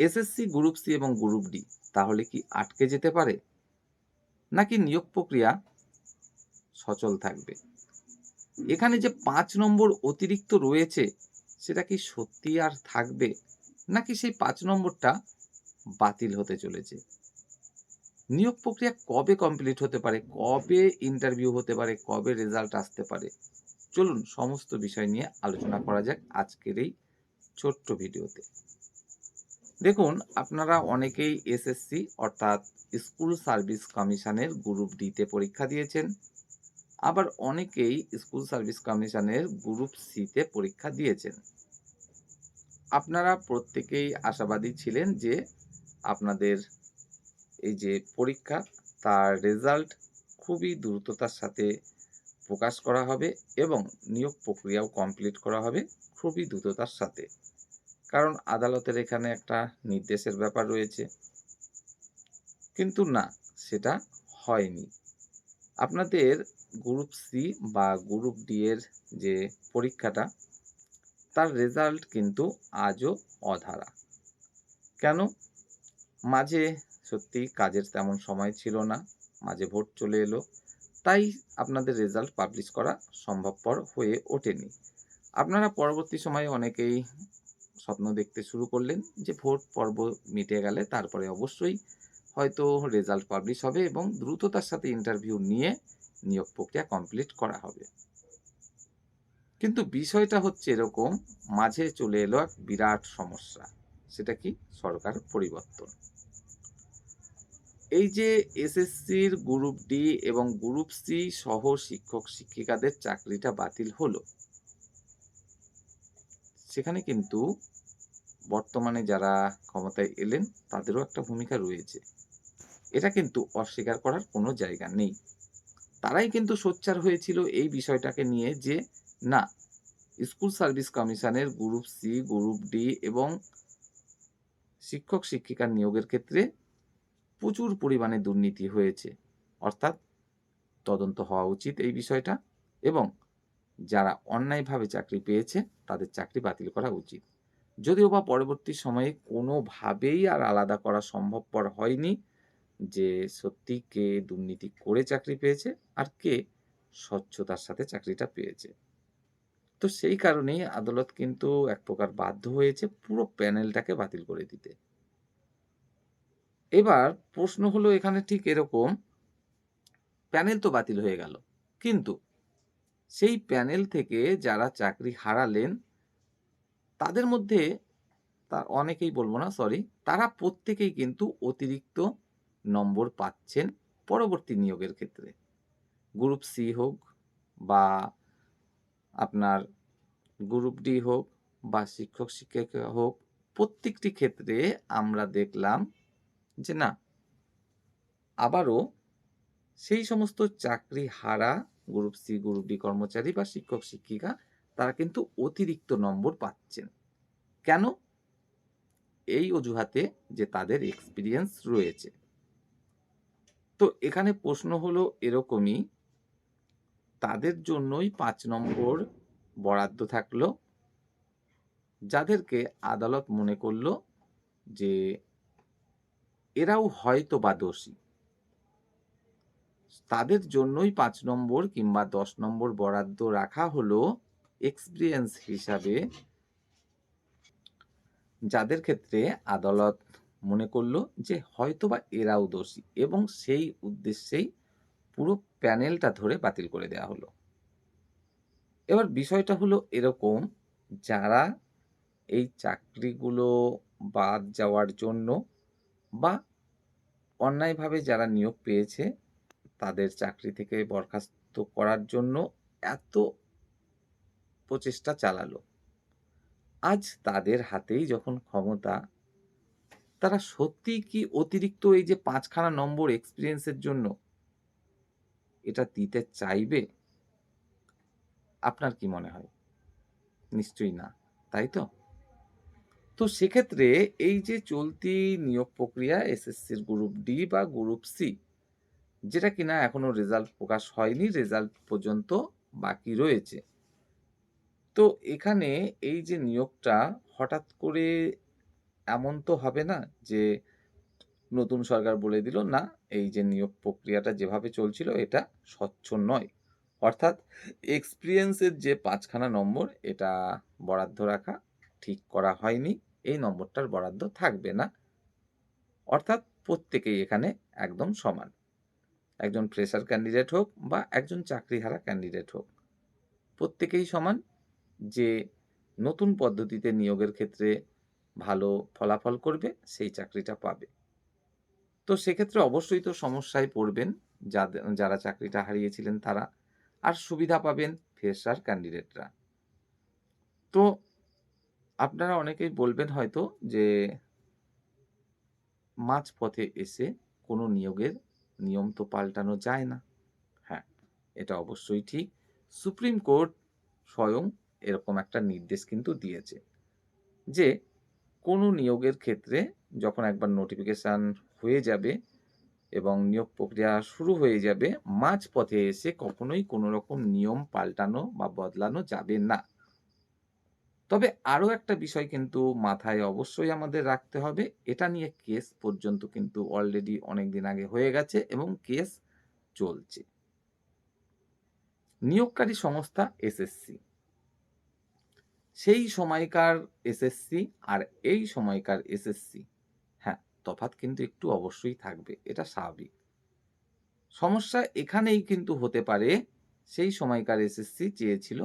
SSC group C এবং group D তাহলে কি আটকে যেতে পারে, নাকি নিয়োগ প্রক্রিয়া সচল থাকবে? এখানে যে ৫ নম্বর অতিরিক্ত রয়েছে সেটা কি সত্যিই আর থাকবে, নাকি সেই ৫ নম্বরটা বাতিল হতে চলেছে? নিয়োগ প্রক্রিয়া কবে কমপ্লিট হতে পারে, কবে ইন্টারভিউ হতে পারে, কবে রেজাল্ট আসতে পারে? চলুন সমস্ত বিষয় নিয়ে আলোচনা করা যাক আজকের এই ছোট্ট ভিডিওতে। দেখুন, আপনারা অনেকেই এসএসসি অর্থাৎ স্কুল সার্ভিস কমিশনের গ্রুপ ডি তে পরীক্ষা দিয়েছেন। আবার অনেকেই স্কুল সার্ভিস কমিশনের গ্রুপ সি তে পরীক্ষা দিয়েছেন। আপনারা প্রত্যেকেই আশাবাদী ছিলেন যে আপনাদের এই যে পরীক্ষা, তার রেজাল্ট খুবই দ্রুততার সাথে প্রকাশ করা হবে এবং নিয়োগ প্রক্রিয়াও কমপ্লিট করা হবে খুবই দ্রুততার সাথে। কারণ আদালতের এখানে একটা নির্দেশের ব্যাপার রয়েছে। কিন্তু না, সেটা হয়নি। আপনাদের গ্রুপ সি বা গ্রুপ ডি এর যে পরীক্ষাটা, তার রেজাল্ট কিন্তু আজও অধারা। কেন? মাঝে সত্যিই কাজের তেমন সময় ছিল না, মাঝে ভোট চলে এলো, তাই আপনাদের রেজাল্ট পাবলিশ করা সম্ভবপর হয়ে ওঠেনি। আপনারা পরবর্তী সময়ে অনেকেই স্বপ্ন দেখতে শুরু করলেন যে ভোট পর্ব মিটে গেলে তারপরে অবশ্যই হয়তো রেজাল্ট পাবলিশ হবে এবং দ্রুততার সাথে ইন্টারভিউ নিয়ে নিয়োগ প্রক্রিয়া কমপ্লিট করা হবে। কিন্তু বিষয়টা হচ্ছে এরকম, মাঝে চলে এলো এক বিরাট সমস্যা। সেটা কি? সরকার পরিবর্তন। এই যে এসএসসির গ্রুপ ডি এবং গ্রুপ সি সহ শিক্ষক শিক্ষিকাদের চাকরিটা বাতিল হলো, সেখানে কিন্তু বর্তমানে যারা ক্ষমতায় এলেন তাদেরও একটা ভূমিকা রয়েছে। এটা কিন্তু অস্বীকার করার কোনো জায়গা নেই। তারাই কিন্তু সোচ্চার হয়েছিল এই বিষয়টাকে নিয়ে যে না, স্কুল সার্ভিস কমিশনের গ্রুপ সি, গ্রুপ ডি এবং শিক্ষক শিক্ষিকার নিয়োগের ক্ষেত্রে প্রচুর পরিমাণে দুর্নীতি হয়েছে। অর্থাৎ তদন্ত হওয়া উচিত এই বিষয়টা এবং যারা অন্যায়ভাবে চাকরি পেয়েছে তাদের চাকরি বাতিল করা উচিত। যদিও বা পরবর্তী সময়ে কোনোভাবেই আর আলাদা করা সম্ভবপর হয়নি যে সত্যি কে দুর্নীতি করে চাকরি পেয়েছে আর কে স্বচ্ছতার সাথে চাকরিটা পেয়েছে। তো সেই কারণেই আদালত কিন্তু এক প্রকার বাধ্য হয়েছে পুরো প্যানেলটাকে বাতিল করে দিতে। এবার প্রশ্ন হলো এখানে ঠিক এরকম, প্যানেল তো বাতিল হয়ে গেল। কিন্তু সেই প্যানেল থেকে যারা চাকরি হারালেন তাদের মধ্যে অনেকেই বলব না, সরি, তারা প্রত্যেকেই কিন্তু অতিরিক্ত নম্বর পাচ্ছেন পরবর্তী নিয়োগের ক্ষেত্রে। গ্রুপ সি হোক বা আপনার গ্রুপ ডি হোক বা শিক্ষক শিক্ষিকা হোক, প্রত্যেকটি ক্ষেত্রে আমরা দেখলাম যে না, আবারও সেই সমস্ত চাকরি হারা গ্রুপ সি, গ্রুপ ডি কর্মচারী বা শিক্ষক শিক্ষিকা তারা কিন্তু অতিরিক্ত নম্বর পাচ্ছেন। কেন? এই অজুহাতে যে তাদের এক্সপেরিয়েন্স রয়েছে। তো এখানে প্রশ্ন হলো এরকমই, তাদের জন্যই ৫ নম্বর বরাদ্দ থাকলো, যাদেরকে আদালত মনে করল যে এরাও হয়তোবা দোষী। তাদের জন্যই ৫ নম্বর কিংবা ১০ নম্বর বরাদ্দ রাখা হলো এক্সপেরিয়েন্স হিসাবে, যাদের ক্ষেত্রে আদালত মনে করল যে হয়তোবা এরাও দোষী এবং সেই উদ্দেশ্যেই পুরো প্যানেলটা ধরে বাতিল করে দেওয়া হলো। এবার বিষয়টা হলো এরকম, যারা এই চাকরিগুলো বাদ যাওয়ার জন্য বা অন্যায়ভাবে যারা নিয়োগ পেয়েছে তাদের চাকরি থেকে বরখাস্ত করার জন্য এত প্রচেষ্টা চালালো, আজ তাদের হাতেই যখন ক্ষমতা, তারা সত্যিই কি অতিরিক্ত এই যে ৫ খানা নম্বর এক্সপেরিয়েন্সের জন্য এটা দিতে চাইবে? আপনার কি মনে হয়? নিশ্চয়ই না, তাই তো? তো সেক্ষেত্রে এই যে চলতি নিয়োগ প্রক্রিয়া এসএসসির গ্রুপ ডি বা গ্রুপ সি, যেটা কিনা এখনো রেজাল্ট প্রকাশ হয়নি, রেজাল্ট পর্যন্ত বাকি রয়েছে। তো এখানে এই যে নিয়োগটা হঠাৎ করে এমন তো হবে না যে নতুন সরকার বলে দিল, না এই যে নিয়োগ প্রক্রিয়াটা যেভাবে চলছিল এটা স্বচ্ছ নয়। অর্থাৎ এক্সপেরিয়েন্সের যে ৫ খানা নম্বর এটা বরাদ্দ রাখা ঠিক করা হয়নি। এই নম্বরটার বরাদ্দ থাকবে না। অর্থাৎ প্রত্যেকেই এখানে একদম সমান। একজন ফ্রেশার ক্যান্ডিডেট হোক বা একজন চাকরিহারা ক্যান্ডিডেট হোক, প্রত্যেকেই সমান। যে নতুন পদ্ধতিতে নিয়োগের ক্ষেত্রে ভালো ফলাফল করবে সেই চাকরিটা পাবে। তো সেক্ষেত্রে অবশ্যই তো সমস্যায় পড়বেন যারা চাকরিটা হারিয়েছিলেন তারা। আর সুবিধা পাবেন ফ্রেশার ক্যান্ডিডেটরা। তো আপনারা অনেকেই বলবেন হয়তো যে মাঝপথে এসে কোনো নিয়োগের নিয়ম তো পাল্টানো যায় না। হ্যাঁ, এটা অবশ্যই ঠিক। সুপ্রিম কোর্ট স্বয়ং এরকম একটা নির্দেশ কিন্তু দিয়েছে যে কোনো নিয়োগের ক্ষেত্রে যখন একবার নোটিফিকেশন হয়ে যাবে এবং নিয়োগ প্রক্রিয়া শুরু হয়ে যাবে, মাঝপথে এসে কখনোই কোনো রকম নিয়ম পাল্টানো বা বদলানো যাবে না। তবে আরো একটা বিষয় কিন্তু মাথায় অবশ্যই আমাদের রাখতে হবে। এটা নিয়ে কেস পর্যন্ত কিন্তু অলরেডি অনেকদিন আগে হয়ে গেছে এবং কেস চলছে। নিয়োগকারী সংস্থা এসএসসি। সেই সময়কার এসএসসি আর এই সময়কার এসএসসি, হ্যাঁ, তফাৎ কিন্তু একটু অবশ্যই থাকবে। এটা স্বাভাবিক। সমস্যা এখানেই কিন্তু হতে পারে, সেই সময়কার এসএসসি চেয়েছিল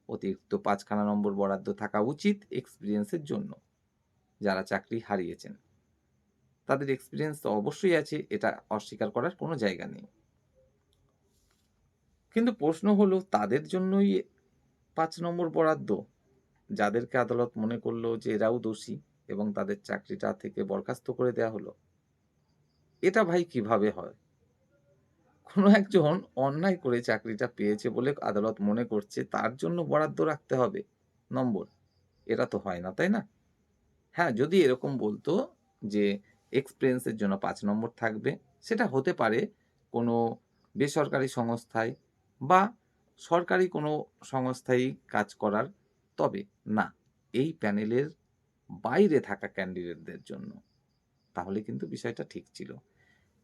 অতিরিক্ত ৫ খানা নম্বর বরাদ্দ থাকা উচিত এক্সপেরিয়েন্সের জন্য। যারা চাকরি হারিয়েছেন তাদের এক্সপেরিয়েন্স তো অবশ্যই আছে, এটা অস্বীকার করার কোনো জায়গা নেই। কিন্তু প্রশ্ন হলো তাদের জন্যই ৫ নম্বর বরাদ্দ, যাদেরকে আদালত মনে করলো যে এরাও দোষী এবং তাদের চাকরিটা থেকে বরখাস্ত করে দেয়া হলো। এটা ভাই কিভাবে হয়? কোনো একজন অন্যায় করে চাকরিটা পেয়েছে বলে আদালত মনে করছে তার জন্য বরাদ্দ রাখতে হবে নম্বর। এটা তো হয় না, তাই না? হ্যাঁ, যদি এরকম বলতো যে এক্সপেরিয়েন্স এর জন্য ৫ নম্বর থাকবে, সেটা হতে পারে কোনো বেসরকারি সংস্থায় বা সরকারি কোনো সংস্থায় কাজ করার। তবে না, এই প্যানেলের বাইরে থাকা ক্যান্ডিডেটদের জন্য। তাহলে কিন্তু বিষয়টা ঠিক ছিল।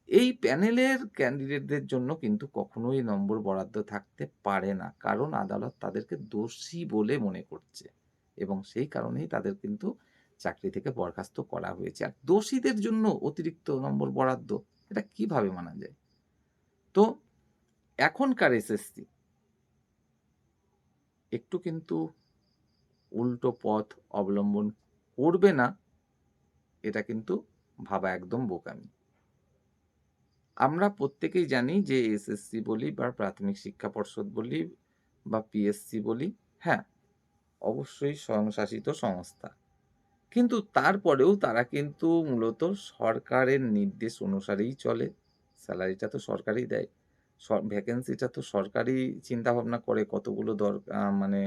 এই প্যানেলের ক্যান্ডিডেটদের জন্য কিন্তু কখনোই নম্বর বরাদ্দ থাকতে পারে না। কারণ আদালত তাদেরকে দোষী বলে মনে করছে এবং সেই কারণেই তাদের কিন্তু চাকরি থেকে বরখাস্ত করা হয়েছে। আর দোষীদের জন্য অতিরিক্ত নম্বর বরাদ্দ, এটা কিভাবে মানা যায়? তো এখনকার এসএসসি একটু কিন্তু উল্টো পথ অবলম্বন করবে না, এটা কিন্তু ভাবা একদম বোকামি। আমরা প্রত্যেকেই জানি যে এসএসসি বলি বা প্রাথমিক শিক্ষা পর্ষদ বলি বা পিএসসি বলি, হ্যাঁ, অবশ্যই স্বয়ংশাসিত সংস্থা। কিন্তু তারপরেও তারা কিন্তু মূলত সরকারের নির্দেশ অনুসারেই চলে। স্যালারিটা তো সরকারই দেয়। ভ্যাকেন্সিটা তো সরকারই চিন্তাভাবনা করে কতগুলো মানে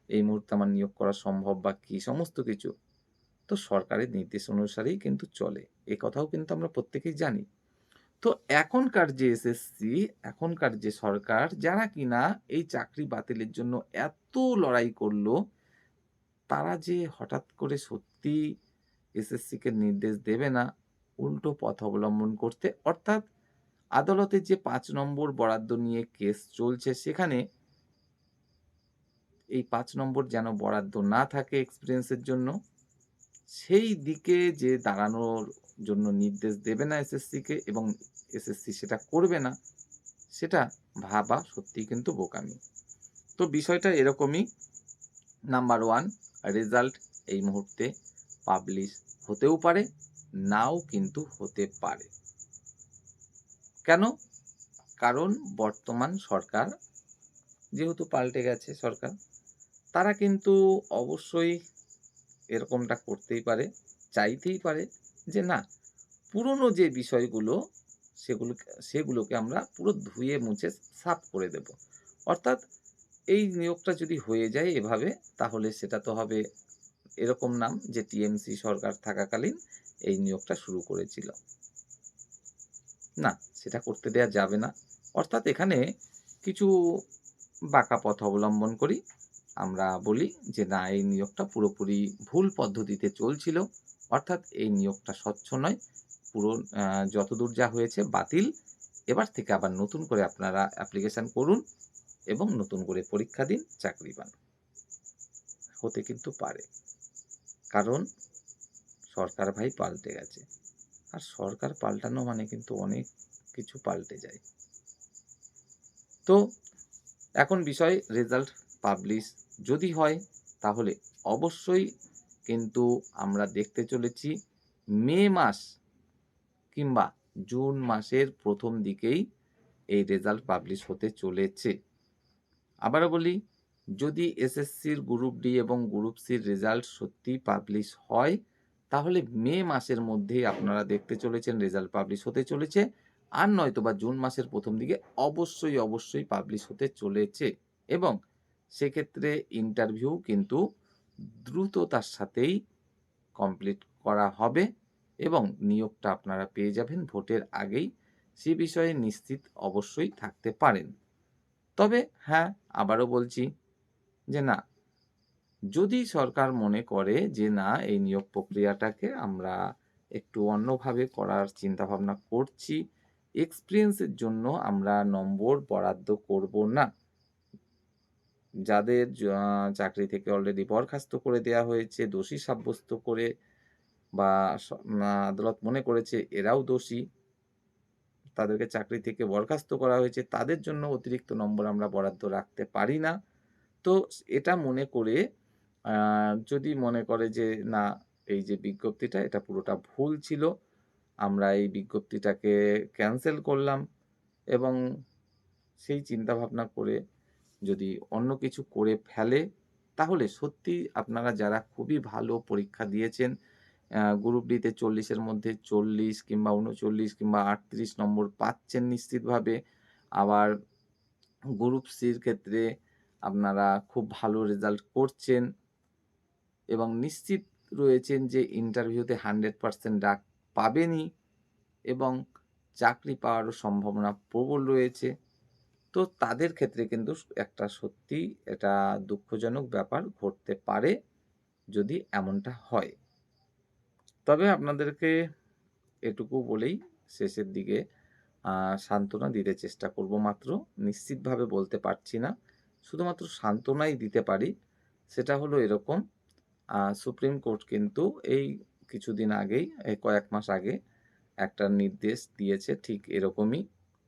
এই মুহূর্তে আমার নিয়োগ করা সম্ভব বা কি সমস্ত কিছু। তো সরকারের নির্দেশ অনুসারেই কিন্তু চলে। এ কথাও কিন্তু আমরা প্রত্যেকেই জানি। তো এখনকার যে এসএসসি, এখনকার যে সরকার যারা কিনা এই চাকরি বাতিলের জন্য এত লড়াই করলো, তারা যে হঠাৎ করে সত্যি এসএসসিকে নির্দেশ দেবে না উল্টো পথ অবলম্বন করতে, অর্থাৎ আদালতে যে ৫ নম্বর বরাদ্দ নিয়ে কেস চলছে সেখানে এই ৫ নম্বর যেন বরাদ্দ না থাকে এক্সপেরিয়েন্সের জন্য, সেই দিকে যে দাঁড়ানোর জন্য নির্দেশ দেবে না এসএসসিকে এবং এসএসসি সেটা করবে না, সেটা ভাবা সত্যিই কিন্তু বোকামি। তো বিষয়টা এরকমই। নাম্বার 1, রেজাল্ট এই মুহূর্তে পাবলিশ হতেও পারে, নাও কিন্তু হতে পারে। কেন? কারণ বর্তমান সরকার যেহেতু পাল্টে গেছে সরকার, তারা কিন্তু অবশ্যই এরকমটা করতেই পারে, চাইতেই পারে যে না, পুরনো যে বিষয়গুলো সেগুলোকে আমরা পুরো ধুয়ে মুছে সাফ করে দেব। অর্থাৎ এই নিয়োগটা যদি হয়ে যায় এভাবে, তাহলে সেটা তো হবে এরকম নাম যে টিএমসি সরকার থাকাকালীন এই নিয়োগটা শুরু করেছিল। না, সেটা করতে দেয়া যাবে না। অর্থাৎ এখানে কিছু বাঁকা পথ অবলম্বন করি। আমরা বলি যে না, এই নিয়োগটা পুরোপুরি ভুল পদ্ধতিতে চলছিল। অর্থাৎ এই নিয়োগটা স্বচ্ছ নয়, পুরো যতদূর যা হয়েছে বাতিল। এবার থেকে আবার নতুন করে আপনারা অ্যাপ্লিকেশন করুন এবং নতুন করে পরীক্ষা দিন, চাকরি পান। হতে কিন্তু পারে। কারণ সরকার ভাই পাল্টে গেছে। আর সরকার পাল্টানো মানে কিন্তু অনেক কিছু পাল্টে যায়। তো এখন বিষয় রেজাল্ট পাবলিশ যদি হয় তাহলে অবশ্যই কিন্তু আমরা দেখতে চলেছি মে মাস কিংবা জুন মাসের প্রথম দিকেই এই রেজাল্ট পাবলিশ হতে চলেছে। আবারও বলি, যদি এসএসসির গ্রুপ ডি এবং গ্রুপ সির রেজাল্ট সত্যিই পাবলিশ হয়, তাহলে মে মাসের মধ্যেই আপনারা দেখতে চলেছেন রেজাল্ট পাবলিশ হতে চলেছে। আর নয়তোবা জুন মাসের প্রথম দিকে অবশ্যই পাবলিশ হতে চলেছে এবং সেক্ষেত্রে ইন্টারভিউ কিন্তু দ্রুততার সাথেই কমপ্লিট করা হবে এবং নিয়োগটা আপনারা পেয়ে যাবেন ভোটের আগেই। সে বিষয়ে নিশ্চিত অবশ্যই থাকতে পারেন। তবে হ্যাঁ, আবারও বলছি যে না, যদি সরকার মনে করে যে না এই নিয়োগ প্রক্রিয়াটাকে আমরা একটু অন্যভাবে করার চিন্তাভাবনা করছি, এক্সপেরিয়েন্সের জন্য আমরা নম্বর বরাদ্দ করব না। যাদের চাকরি থেকে অলরেডি বরখাস্ত করে দেয়া হয়েছে দোষী সাব্যস্ত করে বা আদালত মনে করেছে এরাও দোষী, তাদেরকে চাকরি থেকে বরখাস্ত করা হয়েছে, তাদের জন্য অতিরিক্ত নম্বর আমরা বরাদ্দ রাখতে পারি না। তো এটা মনে করে আ যদি মনে করে যে না, এই যে বিজ্ঞপ্তিটা এটা পুরোটা ভুল ছিল, আমরা এই বিজ্ঞপ্তিটাকে ক্যানসেল করলাম এবং সেই চিন্তাভাবনা করে যদি অন্য কিছু করে ফেলে, তাহলে সত্যিই আপনারা যারা খুবই ভালো পরীক্ষা দিয়েছেন, গ্রুপ ডিতে ৪০ এর মধ্যে ৪০ কিংবা ৩৯ কিংবা ৩৮ নম্বর পাচ্ছেন নিশ্চিতভাবে। আবার গ্রুপ সির ক্ষেত্রে আপনারা খুব ভালো রেজাল্ট করছেন এবং নিশ্চিত রয়েছেন যে ইন্টারভিউতে 100% ডাক পাবেনই এবং চাকরি পাওয়ারও সম্ভাবনা প্রবল রয়েছে। তো তাদের ক্ষেত্রে কিন্তু একটা সত্যিই এটা দুঃখজনক ব্যাপার ঘটতে পারে যদি এমনটা হয়। তবে আপনাদেরকে এটুকু বলেই শেষের দিকে আ সান্ত্বনা দিতে চেষ্টা করব মাত্র। নিশ্চিতভাবে বলতে পারছি না। শুধুমাত্র সান্ত্বনাই দিতে পারি। সেটা হলো এরকম, সুপ্রিম কোর্ট কিন্তু এই কিছুদিন আগেই, এই কয়েক মাস আগে একটা নির্দেশ দিয়েছে ঠিক এরকমই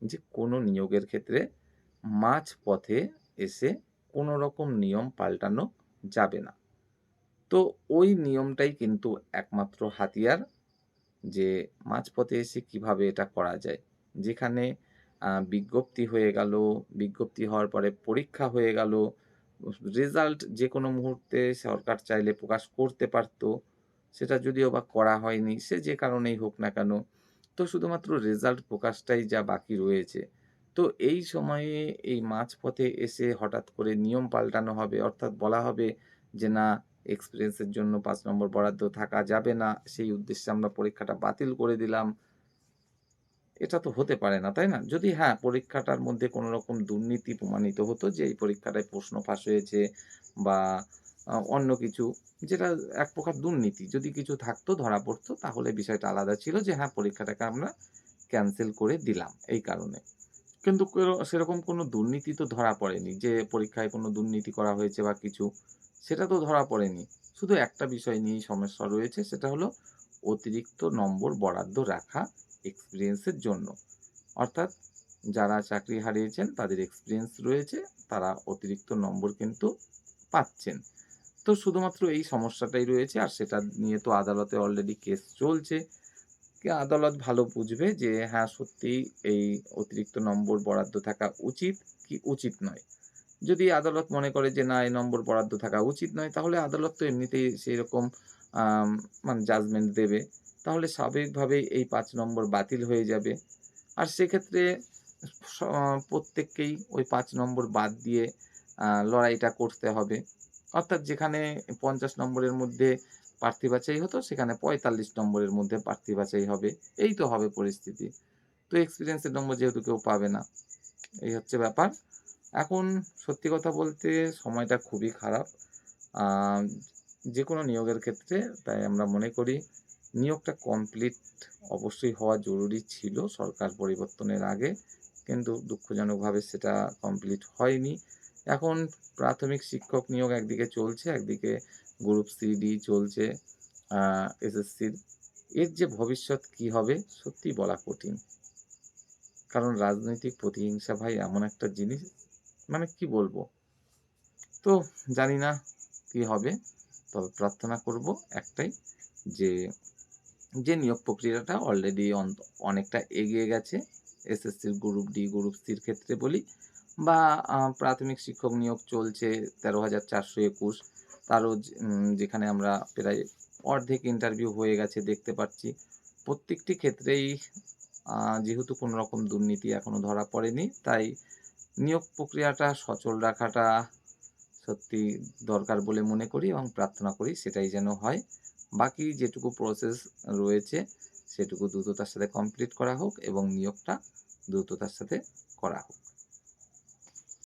যে কোনো নিয়োগের ক্ষেত্রে মাঝপথে এসে কোনো রকম নিয়ম পাল্টানো যাবে না। তো ওই নিয়মটাই কিন্তু একমাত্র হাতিয়ার যে মাঝপথে এসে কিভাবে এটা করা যায়। যেখানে বিজ্ঞপ্তি হয়ে গেল, বিজ্ঞপ্তি হওয়ার পরে পরীক্ষা হয়ে গেল, রেজাল্ট যেকোনো মুহূর্তে সরকার চাইলে প্রকাশ করতে পারত। সেটা যদিও বা করা হয়নি, সে যে কারণেই হোক না কেন। তো শুধুমাত্র রেজাল্ট প্রকাশটাই যা বাকি রয়েছে। তো এই সময়ে এই মাঝপথে এসে হঠাৎ করে নিয়ম পাল্টানো হবে, অর্থাৎ বলা হবে যে না, এক্সপেরিয়েন্সের জন্য ৫ নম্বর বরাদ্দ থাকা যাবে না। সেই উদ্দেশ্যে আমরা পরীক্ষাটা বাতিল করে দিলাম। এটা তো হতে পারে না, তাই না? যদি হ্যাঁ, পরীক্ষাটার মধ্যে কোনো রকম দুর্নীতি প্রমাণিত হতো যে এই পরীক্ষাটায় প্রশ্ন ফাঁস হয়েছে বা অন্য কিছু, যেটা এক প্রকার দুর্নীতি যদি কিছু থাকতো ধরা পড়তো, তাহলে বিষয়টা আলাদা ছিল যে হ্যাঁ, পরীক্ষাটাকে আমরা ক্যানসেল করে দিলাম এই কারণে। কিন্তু সেরকম কোনো দুর্নীতি তো ধরা পড়েনি যে পরীক্ষায় কোনো দুর্নীতি করা হয়েছে বা কিছু, সেটা তো ধরা পড়েনি। শুধু একটা বিষয় নিয়েই সমস্যা রয়েছে, সেটা হলো অতিরিক্ত নম্বর বরাদ্দ রাখা এক্সপেরিয়েন্সের জন্য। অর্থাৎ যারা চাকরি হারিয়েছেন তাদের এক্সপেরিয়েন্স রয়েছে, তারা অতিরিক্ত নম্বর কিন্তু পাচ্ছেন। তো শুধুমাত্র এই সমস্যাটাই রয়েছে আর সেটা নিয়ে তো আদালতে অলরেডি কেস চলছে। আদালত ভালো বুঝবে যে হ্যাঁ, সত্যিই এই অতিরিক্ত নম্বর বরাদ্দ থাকা উচিত কি উচিত নয়। যদি আদালত মনে করে যে না, এই নম্বর বরাদ্দ থাকা উচিত নয়, তাহলে আদালত তো এমনিতেই সেইরকম আম মানে জাজমেন্ট দেবে। তাহলে স্বাভাবিকভাবেই এই ৫ নম্বর বাতিল হয়ে যাবে। আর সেক্ষেত্রে স প্রত্যেককেই ওই ৫ নম্বর বাদ দিয়ে লড়াইটা করতে হবে। অর্থাৎ যেখানে ৫০ নম্বরের মধ্যে প্রার্থী বাছাই হতো, সেখানে ৪৫ নম্বরের মধ্যে প্রার্থী বাছাই হবে। এই তো হবে পরিস্থিতি। তো এক্সপেরিয়েন্স এর নম্বর যেহেতু কেউ পাবে না, এই হচ্ছে ব্যাপার। এখন সত্যি কথা বলতে সময়টা খুবই খারাপ। আ যেকোনো নিয়োগের ক্ষেত্রে তাই আমরা মনে করি নিয়োগটা কমপ্লিট অবশ্যই হওয়া জরুরি ছিল সরকার পরিবর্তনের আগে, কিন্তু দুঃখজনকভাবে সেটা কমপ্লিট হয়নি। এখন প্রাথমিক শিক্ষক নিয়োগ একদিকে চলছে, একদিকে গ্রুপ সি-ডি চলছে এসএসসির। এর যে ভবিষ্যৎ কী হবে সত্যিই বলা কঠিন। কারণ রাজনৈতিক প্রতিহিংসা ভাই এমন একটা জিনিস, মানে কি বলবো? তো জানি না কি হবে। তবে প্রার্থনা করব একটাই, যে নিয়োগ প্রক্রিয়াটা অলরেডি অনেকটা এগিয়ে গেছে এসএসসির গ্রুপ ডি, গ্রুপ সির ক্ষেত্রে বলি, বা প্রাথমিক শিক্ষক নিয়োগ চলছে ১৩,৪২১, তারও যেখানে আমরা প্রায় অর্ধেক ইন্টারভিউ হয়ে গেছে দেখতে পাচ্ছি। প্রত্যেকটি ক্ষেত্রেই যেহেতু কোনো রকম দুর্নীতি এখনো ধরা পড়েনি, তাই নিয়োগ প্রক্রিয়াটা সচল রাখাটা সত্যি দরকার বলে মনে করি এবং প্রার্থনা করি সেটাই যেন হয়। বাকি যেটুকু প্রসেস রয়েছে সেটুকু দ্রুততার সাথে কমপ্লিট করা হোক এবং নিয়োগটা দ্রুততার সাথে করা হোক।